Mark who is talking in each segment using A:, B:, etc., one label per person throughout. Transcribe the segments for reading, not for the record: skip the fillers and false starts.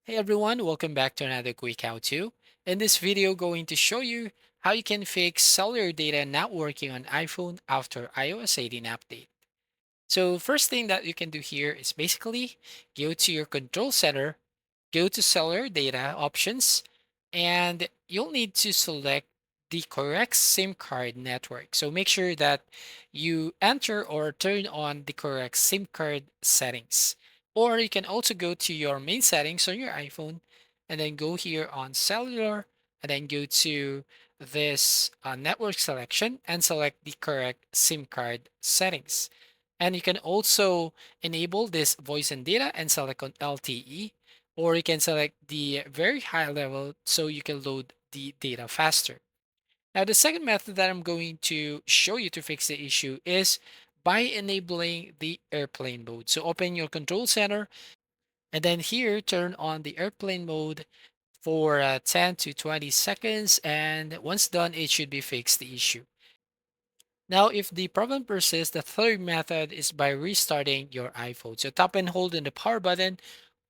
A: Hey everyone, welcome back to another quick how-to. In this video, going to show you how you can fix cellular data not working on iPhone after iOS 18 update. So first thing that you can do here is basically go to your control center, go to cellular data options, and you'll need to select the correct SIM card network. So make sure that you enter or turn on the correct SIM card settings. Or you can also go to your main settings on your iPhone and then go here on cellular and then go to this network selection and select the correct SIM card settings. And you can also enable this voice and data and select on LTE, or you can select the very high level so you can load the data faster. Now, the second method that I'm going to show you to fix the issue is by enabling the airplane mode. So open your control center and then here turn on the airplane mode for 10 to 20 seconds. And once done, it should be fixed the issue. Now, if the problem persists, the third method is by restarting your iPhone. So tap and hold on the power button,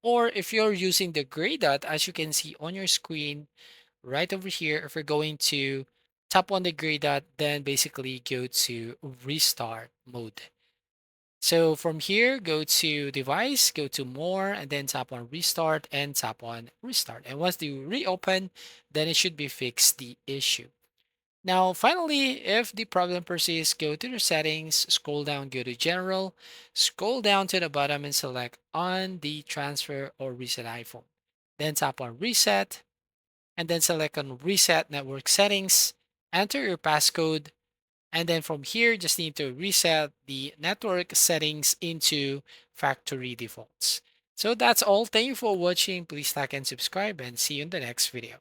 A: or if you're using the gray dot, as you can see on your screen right over here, if you're going to tap on the gray dot, then basically go to restart mode. So from here, go to device, go to more, and then tap on restart and tap on restart. And once you reopen, then it should be fixed the issue. Now, finally, if the problem persists, go to the settings, scroll down, go to general, scroll down to the bottom and select on the transfer or reset iPhone. Then tap on reset and then select on reset network settings, enter your passcode, and then from here, just need to reset the network settings into factory defaults. So that's all. Thank you for watching. Please like and subscribe and see you in the next video.